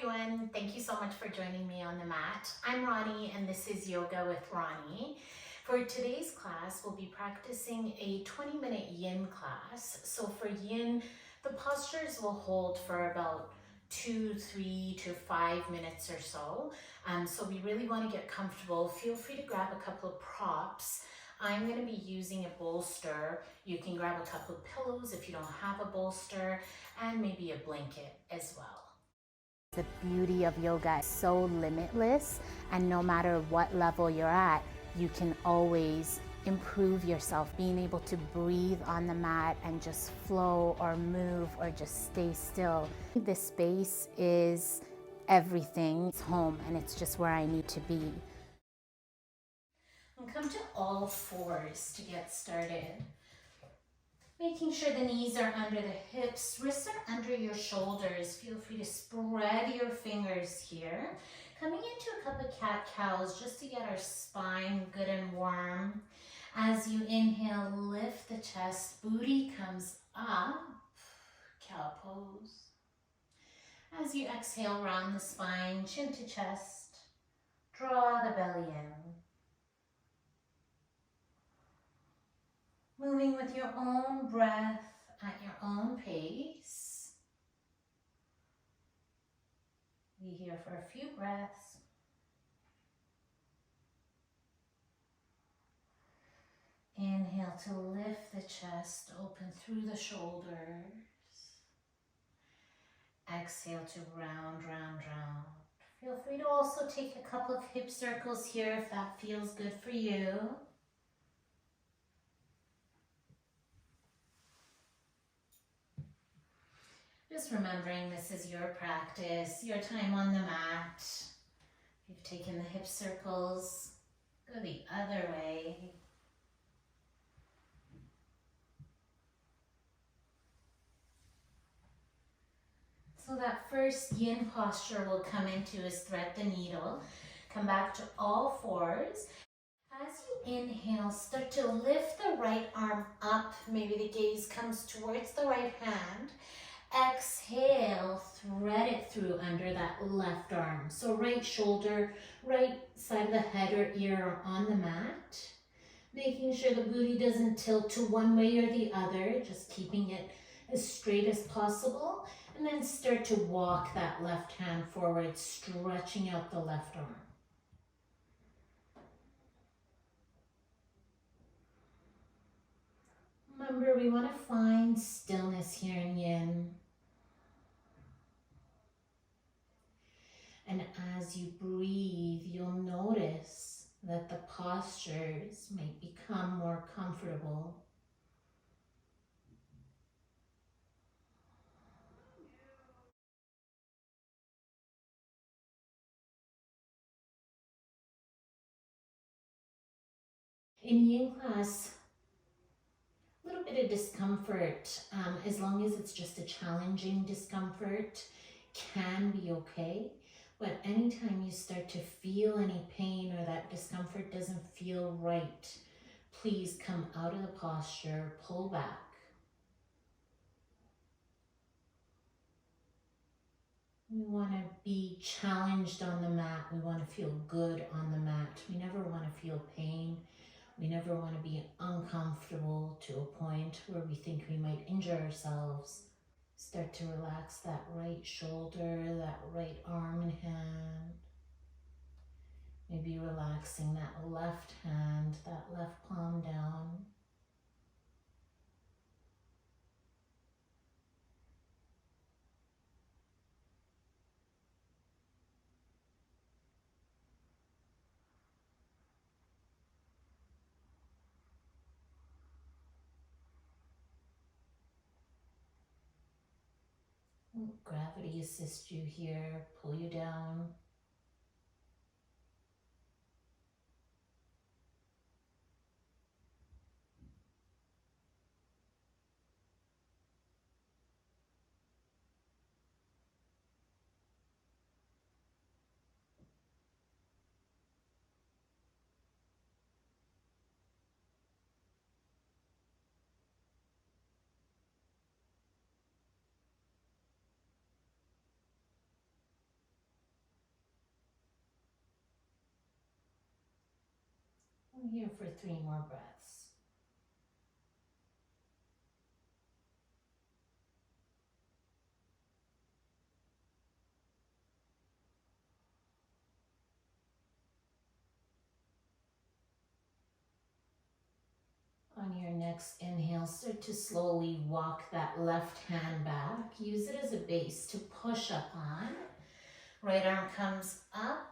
everyone. Thank you so much for joining me on the mat. I'm Ronnie and this is Yoga with Ronnie. For today's class, we'll be practicing a 20-minute Yin class. So for Yin, the postures will hold for about 2, 3 to 5 minutes or so. So we really want to get comfortable. Feel free to grab a couple of props. I'm going to be using a bolster. You can grab a couple of pillows if you don't have a bolster, and maybe a blanket as well. The beauty of yoga is so limitless, and no matter what level you're at, you can always improve yourself. Being able to breathe on the mat and just flow or move or just stay still. This space is everything. It's home and it's just where I need to be. And come to all fours to get started. Making sure the knees are under the hips, wrists are under your shoulders. Feel free to spread your fingers here. Coming into a couple of cat-cows just to get our spine good and warm. As you inhale, lift the chest, booty comes up, cow pose. As you exhale, round the spine, chin to chest, draw the belly in. Moving with your own breath at your own pace. Be here for a few breaths. Inhale to lift the chest, open through the shoulders. Exhale to round, round, round. Feel free to also take a couple of hip circles here if that feels good for you. Just remembering this is your practice, your time on the mat. You've taken the hip circles, go the other way. So that first Yin posture we'll come into is thread the needle. Come back to all fours. As you inhale, start to lift the right arm up. Maybe the gaze comes towards the right hand. Exhale, thread it through under that left arm. So right shoulder, right side of the head or ear are on the mat. Making sure the booty doesn't tilt to one way or the other, just keeping it as straight as possible. And then start to walk that left hand forward, stretching out the left arm. Remember, we want to find stillness here in Yin. And as you breathe, you'll notice that the postures might become more comfortable. In Yin class, a little bit of discomfort, as long as it's just a challenging discomfort, can be okay. But anytime you start to feel any pain or that discomfort doesn't feel right, please come out of the posture, pull back. We want to be challenged on the mat. We want to feel good on the mat. We never want to feel pain. We never want to be uncomfortable to a point where we think we might injure ourselves. Start to relax that right shoulder, that right arm and hand. Maybe relaxing that left hand, that left palm down. Gravity assist you here, pull you down. I'm here for 3 more breaths. On your next inhale, start to slowly walk that left hand back. Use it as a base to push up on. Right arm comes up,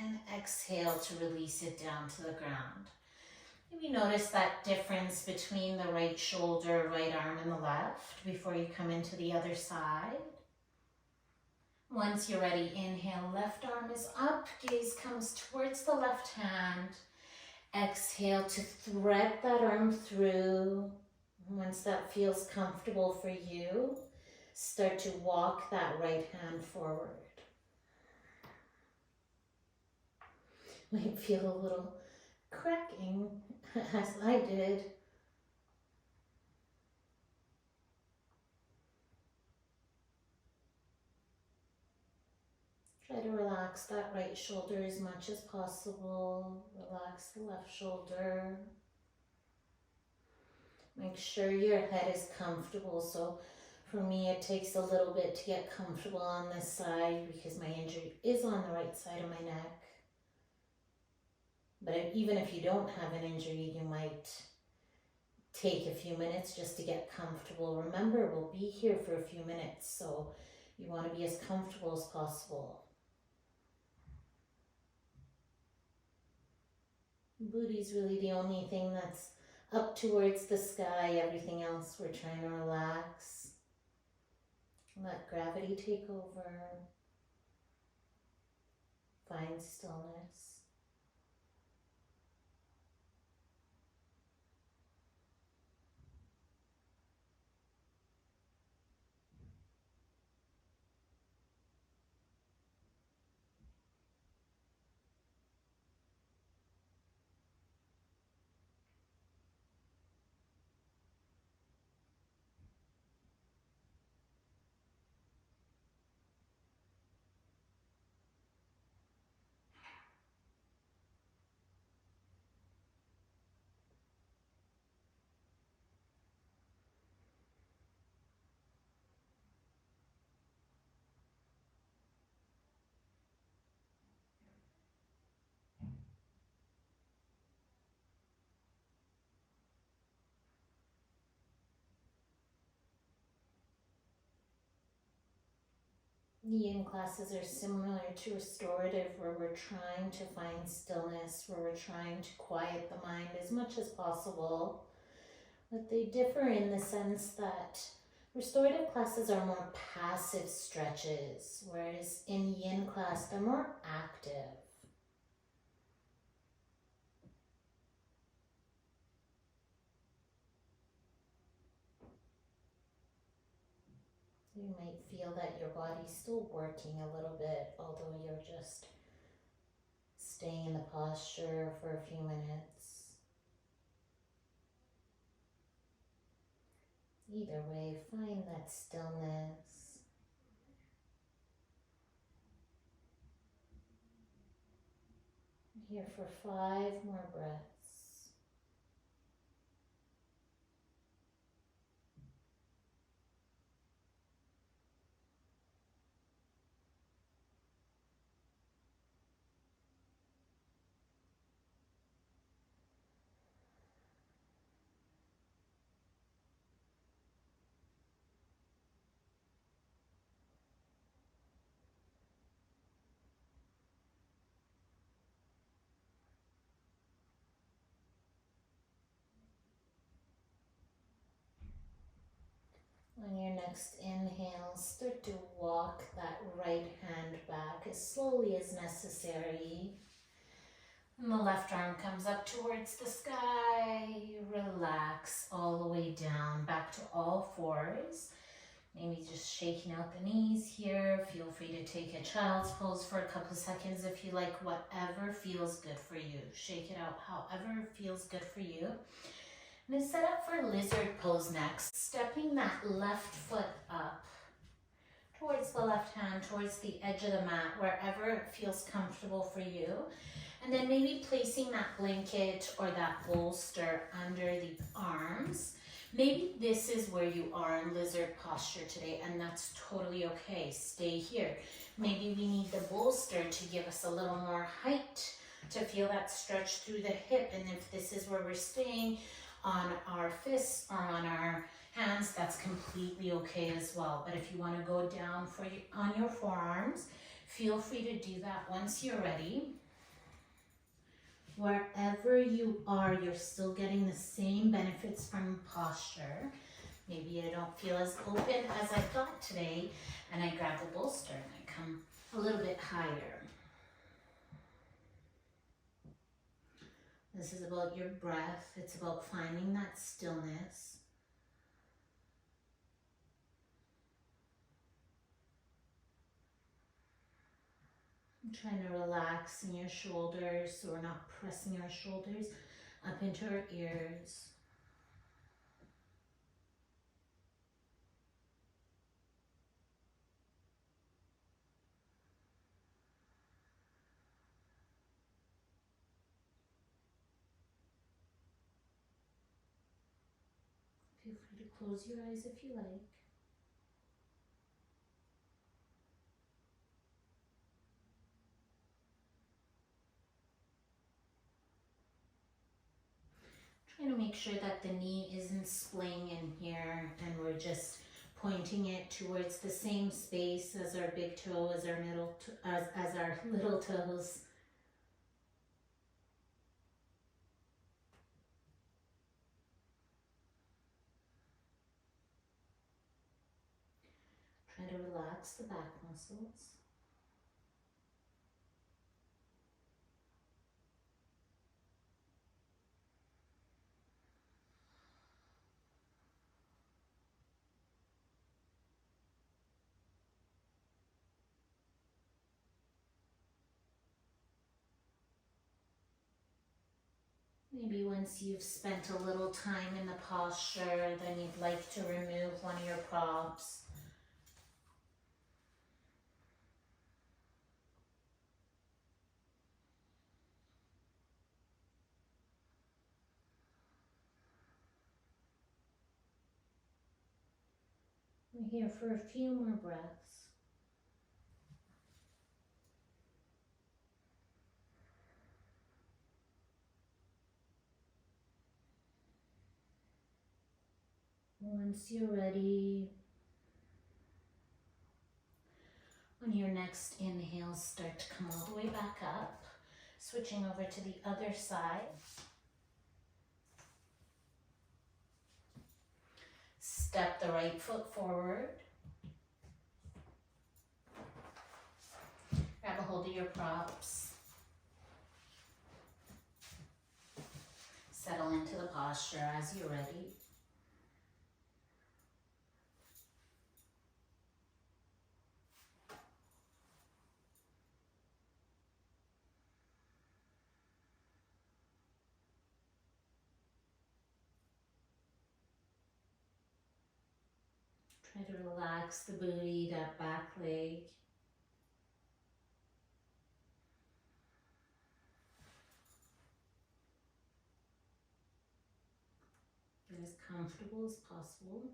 and exhale to release it down to the ground. Maybe notice that difference between the right shoulder, right arm, and the left before you come into the other side. Once you're ready, inhale, left arm is up, gaze comes towards the left hand. Exhale to thread that arm through. Once that feels comfortable for you, start to walk that right hand forward. Might feel a little cracking, as I did. Try to relax that right shoulder as much as possible. Relax the left shoulder. Make sure your head is comfortable. So for me, it takes a little bit to get comfortable on this side because my injury is on the right side of my neck. But even if you don't have an injury, you might take a few minutes just to get comfortable. Remember, we'll be here for a few minutes, so you want to be as comfortable as possible. Booty's really the only thing that's up towards the sky. Everything else we're trying to relax. Let gravity take over. Find stillness. Yin classes are similar to restorative, where we're trying to find stillness, where we're trying to quiet the mind as much as possible. But they differ in the sense that restorative classes are more passive stretches, whereas in Yin class, they're more active. You might feel that your body's still working a little bit, although you're just staying in the posture for a few minutes. Either way, find that stillness. Here for 5 more breaths. On your next inhale, start to walk that right hand back as slowly as necessary. And the left arm comes up towards the sky. Relax all the way down, back to all fours. Maybe just shaking out the knees here. Feel free to take a child's pose for a couple of seconds if you like, whatever feels good for you. Shake it out however feels good for you. And then set up for lizard pose next, stepping that left foot up towards the left hand, towards the edge of the mat, wherever it feels comfortable for you. And then maybe placing that blanket or that bolster under the arms. Maybe this is where you are in lizard posture today, and that's totally okay. Stay here. Maybe we need the bolster to give us a little more height, to feel that stretch through the hip. And if this is where we're staying on our fists or on our hands, that's completely okay as well. But if you want to go down on your forearms, feel free to do that once you're ready. Wherever you are, you're still getting the same benefits from posture. Maybe I don't feel as open as I thought today, and I grab the bolster and I come a little bit higher. This is about your breath. It's about finding that stillness. Trying to relax in your shoulders so we're not pressing our shoulders up into our ears. Feel free to close your eyes if you like. Trying to make sure that the knee isn't splaying in here and we're just pointing it towards the same space as our big toe, as our middle, as our little toes. Try to relax the back muscles. Maybe once you've spent a little time in the posture, then you'd like to remove one of your props. We're here for a few more breaths. Once you're ready, on your next inhale, start to come all the way back up, switching over to the other side. Step the right foot forward. Grab a hold of your props. Settle into the posture as you're ready. Try to relax the booty, that back leg. Get as comfortable as possible.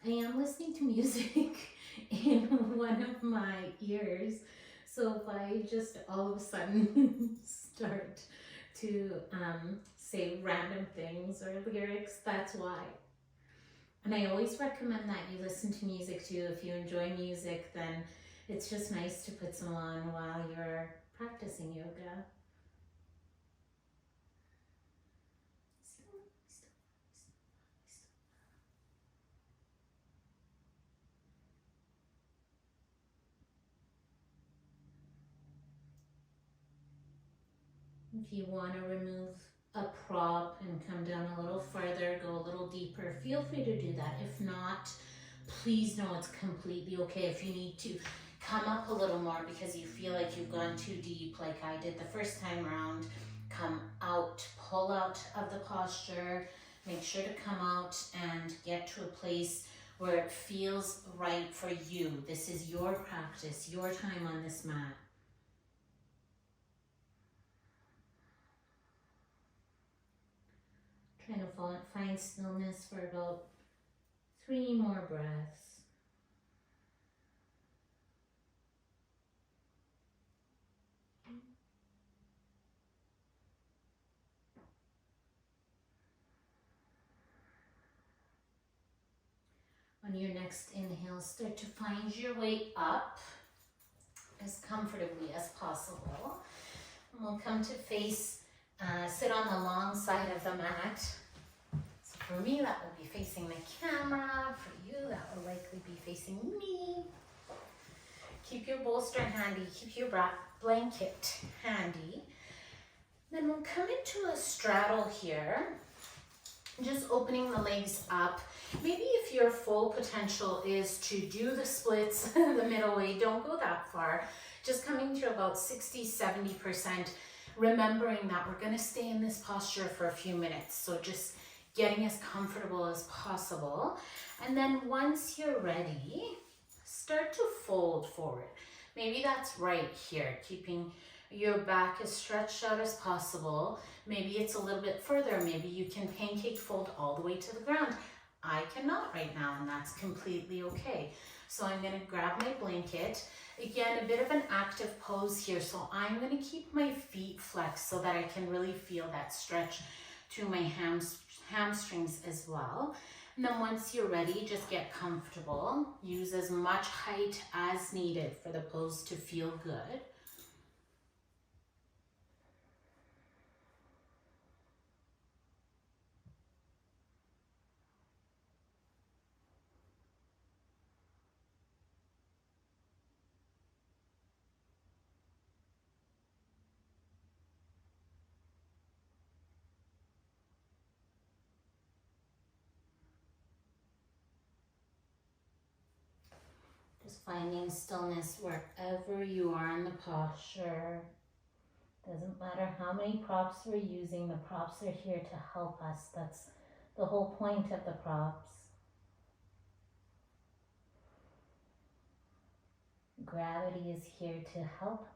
I am listening to music in one of my ears, so if I just all of a sudden start to say random things or lyrics, that's why. And I always recommend that you listen to music too. If you enjoy music, then it's just nice to put some on while you're practicing yoga. If you want to remove a prop and come down a little further, go a little deeper, feel free to do that. If not, please know it's completely okay if you need to come up a little more because you feel like you've gone too deep, like I did the first time around. Come out, pull out of the posture, make sure to come out and get to a place where it feels right for you. This is your practice, your time on this mat. Trying to find stillness for about 3 more breaths. On your next inhale, start to find your way up as comfortably as possible. And we'll come to sit on the long side of the mat. So for me, that will be facing the camera. For you, that will likely be facing me. Keep your bolster handy, keep your blanket handy. Then we'll come into a straddle here, just opening the legs up. Maybe if your full potential is to do the splits the middle way, don't go that far. Just coming to about 60-70%, remembering that we're going to stay in this posture for a few minutes. So just getting as comfortable as possible. And then once you're ready, start to fold forward. Maybe that's right here, keeping your back as stretched out as possible. Maybe it's a little bit further. Maybe you can pancake fold all the way to the ground. I cannot right now, and that's completely okay. So I'm going to grab my blanket. Again, a bit of an active pose here. So I'm going to keep my feet flexed so that I can really feel that stretch to my hamstrings as well. And then once you're ready, just get comfortable. Use as much height as needed for the pose to feel good. Just finding stillness wherever you are in the posture. Doesn't matter how many props we're using, the props are here to help us. That's the whole point of the props. Gravity is here to help us.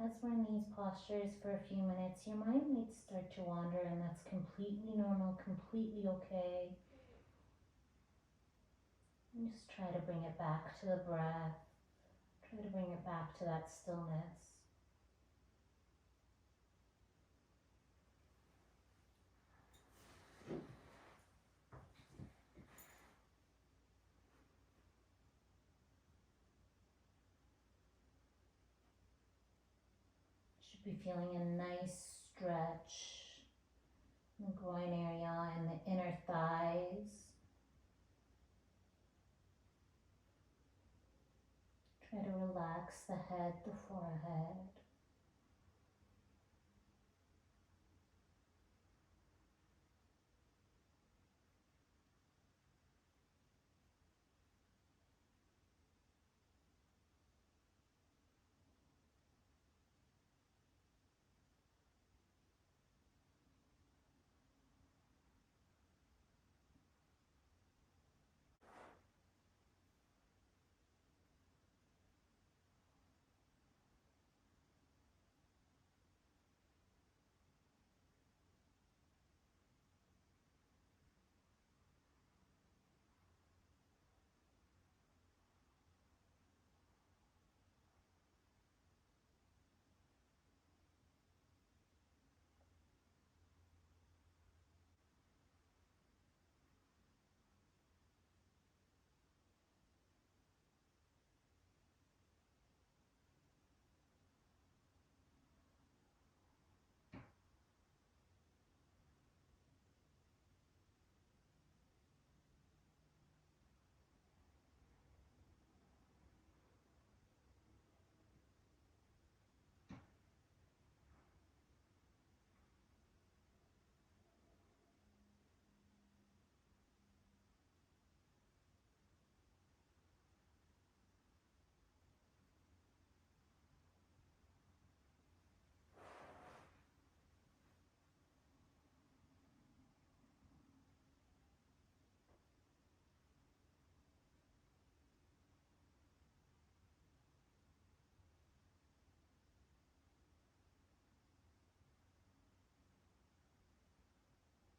As we're in these postures for a few minutes, your mind might start to wander, and that's completely normal, completely okay. And just try to bring it back to the breath. Try to bring it back to that stillness. Should be feeling a nice stretch in the groin area and the inner thighs. Try to relax the head, the forehead.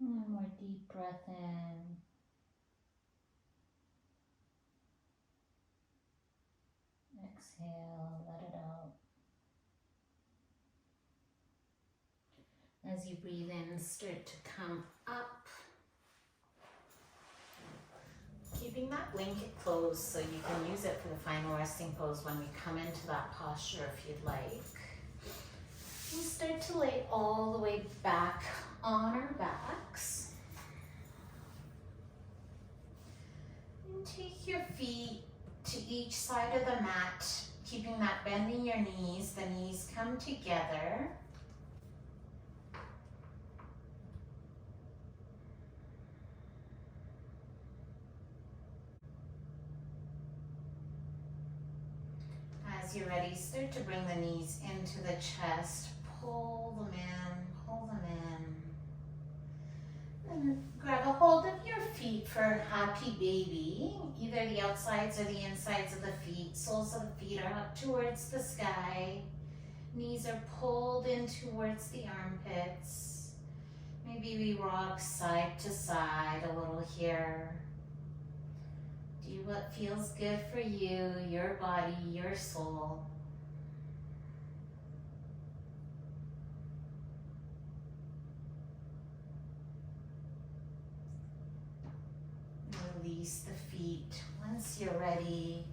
One more deep breath in. Exhale, let it out. As you breathe in, start to come up. Keeping that blanket closed so you can use it for the final resting pose when we come into that posture if you'd like. We start to lay all the way back on our backs. And take your feet to each side of the mat, keeping that bend in your knees. The knees come together. As you're ready, start to bring the knees into the chest. Pull them in, pull them in. And grab a hold of your feet for happy baby. Either the outsides or the insides of the feet. Soles of the feet are up towards the sky. Knees are pulled in towards the armpits. Maybe we rock side to side a little here. Do what feels good for you, your body, your soul. Release the feet. Once you're ready,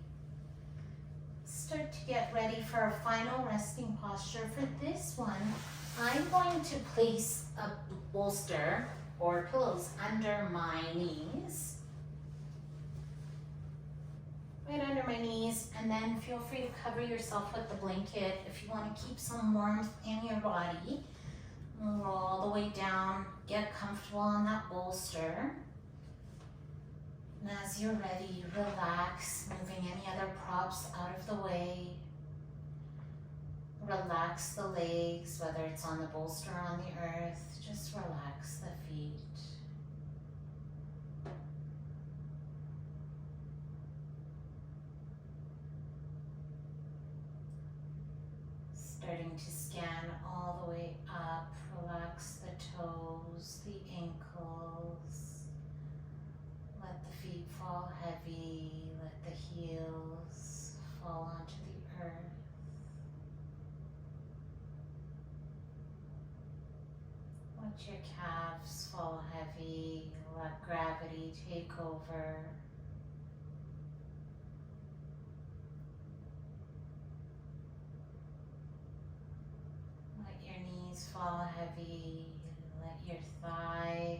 start to get ready for a final resting posture. For this one, I'm going to place a bolster or pillows under my knees. Right under my knees, and then feel free to cover yourself with the blanket if you want to keep some warmth in your body. Roll all the way down, get comfortable on that bolster. And as you're ready, relax, moving any other props out of the way. Relax the legs, whether it's on the bolster or on the earth. Just relax the feet. Starting to scan all the way up. Relax the toes, the ankles. Let the feet fall heavy. Let the heels fall onto the earth. Let your calves fall heavy. Let gravity take over. Let your knees fall heavy. Let your thighs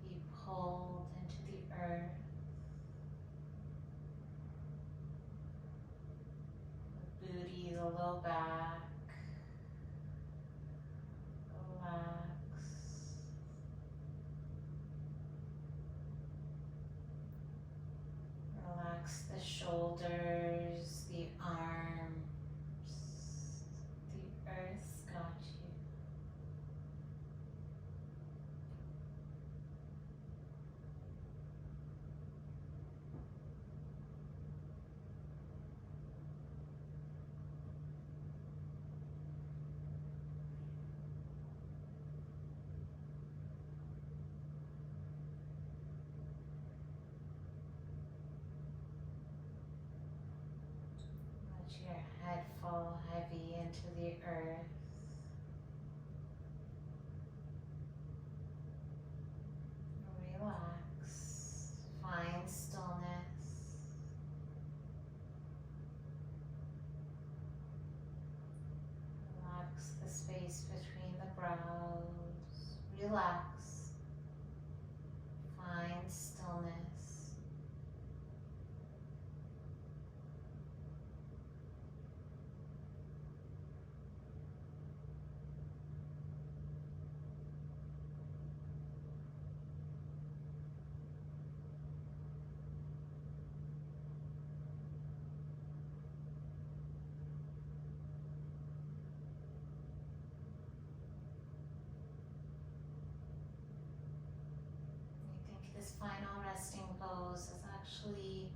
be pulled into the earth. The booty, the low back. Relax. Relax the shoulders, the arms. The earth's got you. Let your head fall heavy into the earth. Relax. Find stillness. Relax the space between the brows. Relax. Find stillness. I think this final resting pose is actually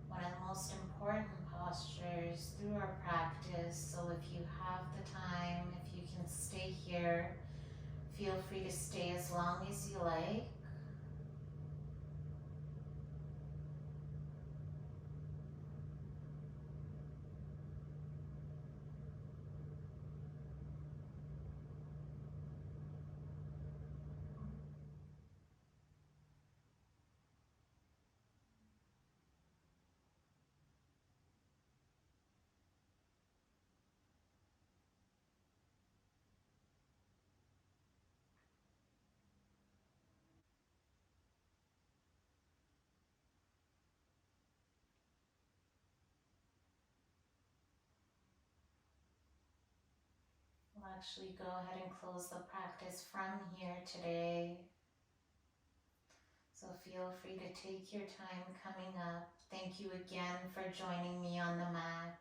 one of the most important postures through our practice. So if you have the time, if you can stay here, Feel free to stay as long as you like. We'll actually go ahead and close the practice from here today. So feel free to take your time coming up. Thank you again for joining me on the mat.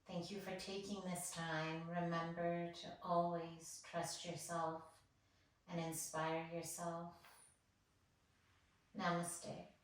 Thank you for taking this time. Remember to always trust yourself and inspire yourself. Namaste.